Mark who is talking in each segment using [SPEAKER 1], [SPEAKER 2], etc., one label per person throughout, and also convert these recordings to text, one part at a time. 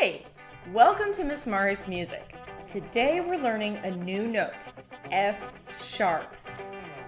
[SPEAKER 1] Hey, welcome to Miss Mari's Music. Today we're learning a new note, F sharp.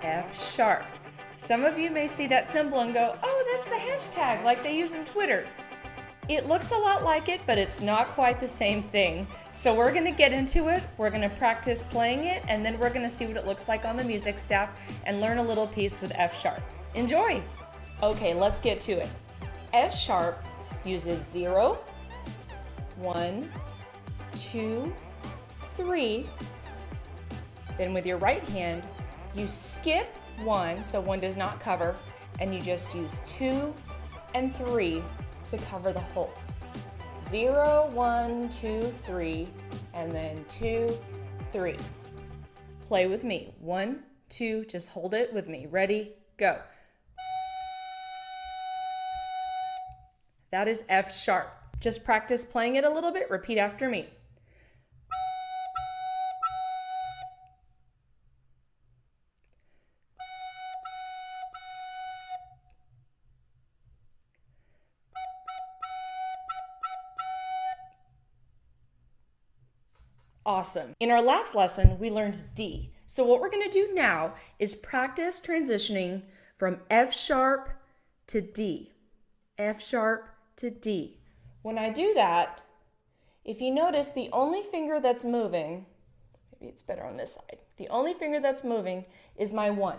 [SPEAKER 1] F sharp. Some of you may see that symbol and go, oh, that's the hashtag like they use in Twitter. It looks a lot like it, but it's not quite the same thing. So we're going to get into it, we're going to practice playing it, and then we're going to see what it looks like on the music staff and learn a little piece with F sharp. Enjoy! Okay, let's get to it. F sharp uses 0, 1, 2, 3. Then with your right hand, you skip 1, so 1 does not cover, and you just use 2 and 3 to cover the holes. 0, 1, 2, 3, and then 2, 3. Play with me. 1, 2, just hold it with me. Ready, go. That is F sharp. Just practice playing it a little bit. Repeat after me. Awesome. In our last lesson, we learned D. So what we're going to do now is practice transitioning from F sharp to D. F sharp to D. When I do that, if you notice the only finger that's moving, maybe it's better on this side, the only finger that's moving is my 1.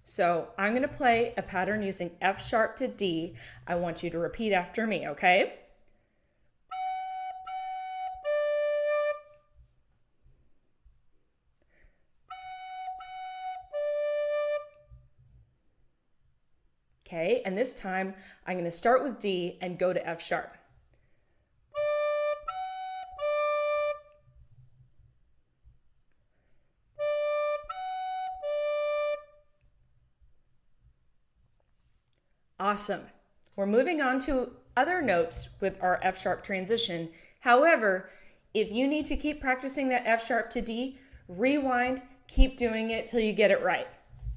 [SPEAKER 1] So I'm going to play a pattern using F sharp to D. I want you to repeat after me, okay? Okay, and this time I'm going to start with D and go to F sharp. Awesome. We're moving on to other notes with our F sharp transition. However, if you need to keep practicing that F sharp to D, rewind, keep doing it till you get it right.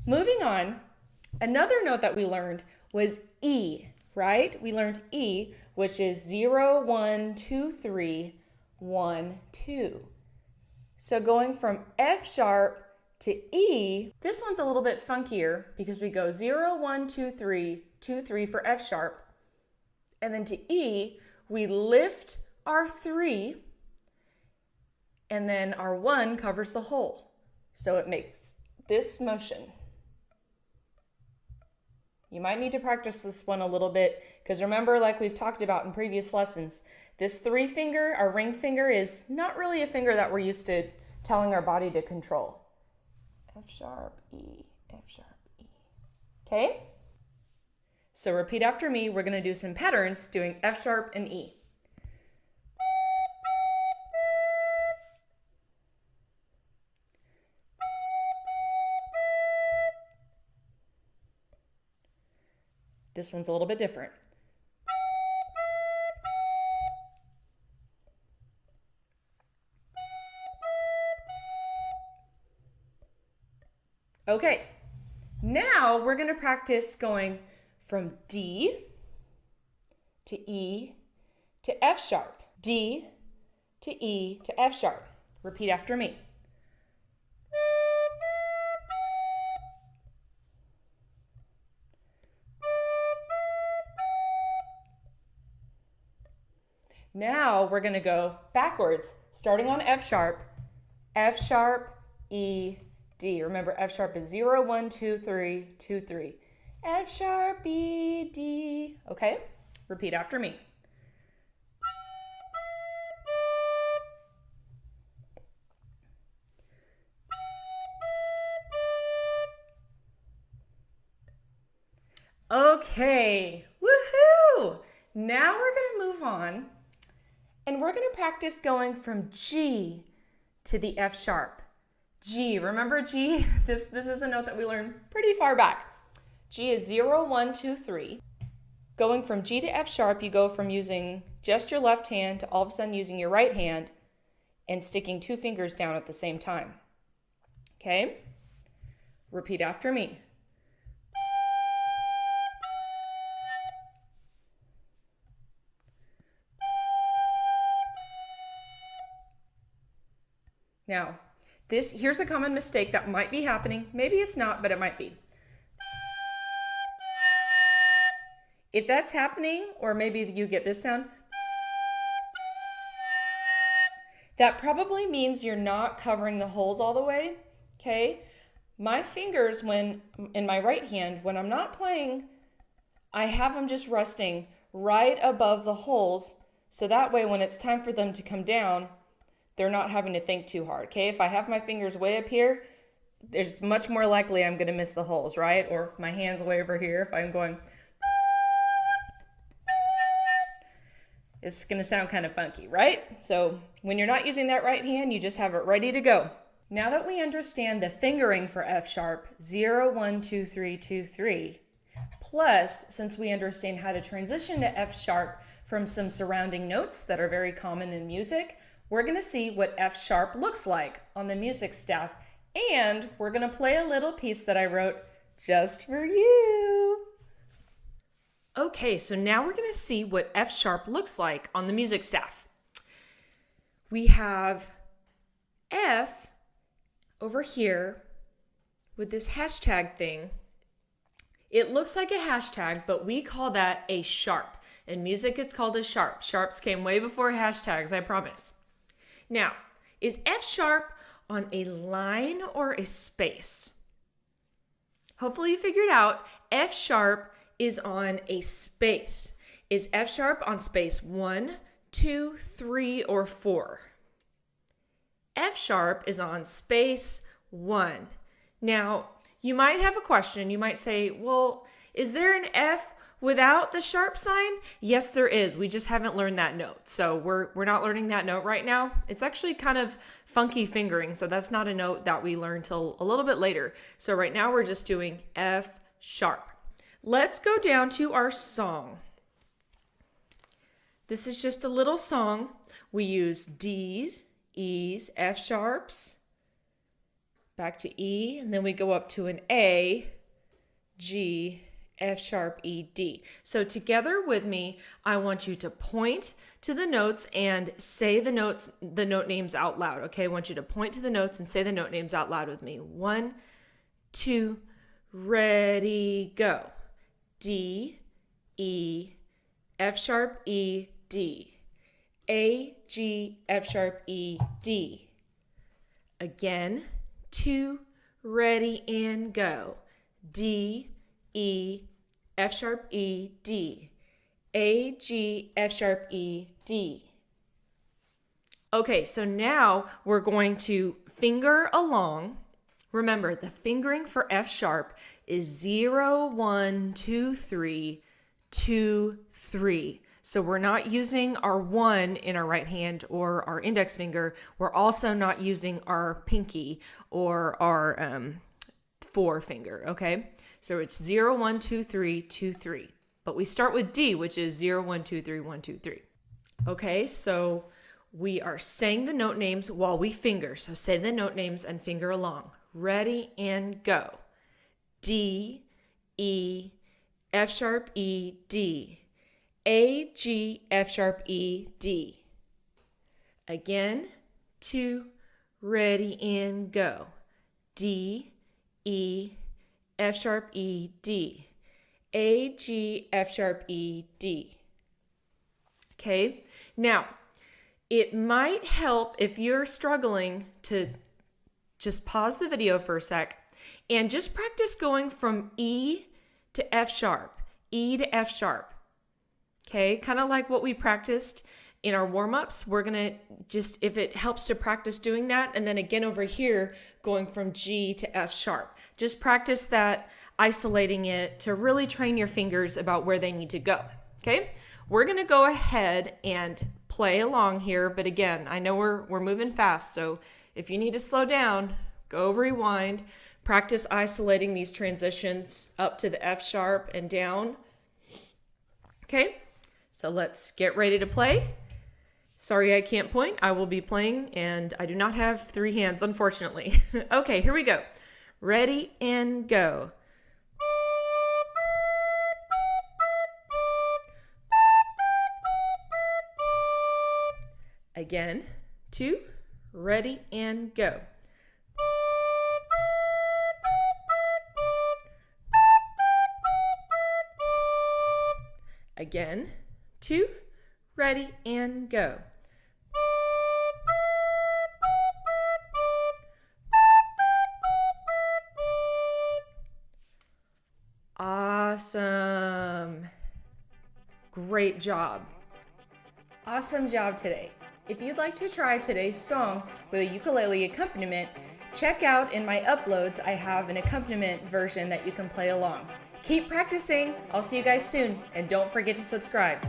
[SPEAKER 1] Moving on, another note that we learned was E, right? We learned E, which is 0, 1, 2, 3, 1, 2. So going from F sharp to E, this one's a little bit funkier because we go 0, 1, 2, 3, 2, 3 for F sharp. And then to E, we lift our 3, and then our 1 covers the hole. So it makes this motion. You might need to practice this one a little bit because remember, like we've talked about in previous lessons, this 3 finger, our ring finger, is not really a finger that we're used to telling our body to control. F sharp, E, F sharp, E. Okay? So repeat after me. We're going to do some patterns doing F sharp and E. This one's a little bit different. Okay, now we're going to practice going from D to E to F sharp. D to E to F sharp. Repeat after me. Now we're going to go backwards, starting on F sharp, E, D. Remember, F sharp is 0, 1, 2, 3, 2, 3. F sharp, E, D. Okay? Repeat after me. Okay, woohoo! Now we're going to move on and we're going to practice going from G to the F sharp. G, remember G? This is a note that we learned pretty far back. G is 0, 1, 2, 3. Going from G to F sharp, you go from using just your left hand to all of a sudden using your right hand and sticking 2 fingers down at the same time. Okay? Repeat after me. Now, here's a common mistake that might be happening. Maybe it's not, but it might be. If that's happening, or maybe you get this sound, that probably means you're not covering the holes all the way, okay? My fingers, when in my right hand, when I'm not playing, I have them just resting right above the holes, so that way when it's time for them to come down, they're not having to think too hard, okay? If I have my fingers way up here, there's much more likely I'm gonna miss the holes, right? Or if my hand's way over here, if I'm going, it's gonna sound kind of funky, right? So when you're not using that right hand, you just have it ready to go. Now that we understand the fingering for F sharp, 0, 1, 2, 3, 2, 3, plus since we understand how to transition to F sharp from some surrounding notes that are very common in music, we're gonna see what F sharp looks like on the music staff, and we're gonna play a little piece that I wrote just for you. Okay, so now we're gonna see what F sharp looks like on the music staff. We have F over here with this hashtag thing. It looks like a hashtag, but we call that a sharp. In music, it's called a sharp. Sharps came way before hashtags, I promise. Now, is F sharp on a line or a space? Hopefully you figured out F sharp is on a space. Is F sharp on space 1, 2, 3, or 4? F sharp is on space 1. Now, you might have a question. You might say, well, is there an F without the sharp sign? Yes, there is. We just haven't learned that note. So we're not learning that note right now. It's actually kind of funky fingering, so that's not a note that we learn till a little bit later. So right now we're just doing F sharp. Let's go down to our song. This is just a little song. We use D's, E's, F sharps, back to E, and then we go up to an A, G, F sharp, E, D. So together with me, I want you to point to the notes and say the note names out loud, okay? I want you to point to the notes and say the note names out loud with me. 1, 2, ready, go. D, E, F sharp, E, D. A, G, F sharp, E, D. Again, 2, ready, and go. D, E, F sharp, E, D. A, G, F sharp, E, D. Okay, so now we're going to finger along. Remember, the fingering for F sharp is 0, 1, 2, 3, 2, 3. So we're not using our 1 in our right hand or our index finger. We're also not using our pinky or our forefinger, okay? So it's 0, 1, 2, 3, 2, 3. But we start with D, which is 0, 1, 2, 3, 1, 2, 3. Okay, so we are saying the note names while we finger. So say the note names and finger along. Ready and go. D, E, F sharp, E, D. A, G, F sharp, E, D. Again, 2, ready and go. D, E, F sharp, E, D. A, G, F sharp, E, D. Okay, now it might help if you're struggling to just pause the video for a sec and just practice going from E to F sharp, E to F sharp. Okay, kind of like what we practiced in our warm-ups. We're gonna just, if it helps to practice doing that, and then again over here, going from G to F sharp. Just practice that, isolating it to really train your fingers about where they need to go. Okay, we're gonna go ahead and play along here, but again, I know we're moving fast, so if you need to slow down, go rewind, practice isolating these transitions up to the F sharp and down. Okay, so let's get ready to play. Sorry I can't point. I will be playing and I do not have 3 hands, unfortunately. Okay, here we go. Ready and go. Again, 2, ready, and go. Again, 2, ready, and go. Awesome. Great job. Awesome job today. If you'd like to try today's song with a ukulele accompaniment, check out in my uploads. I have an accompaniment version that you can play along. Keep practicing. I'll see you guys soon, and don't forget to subscribe.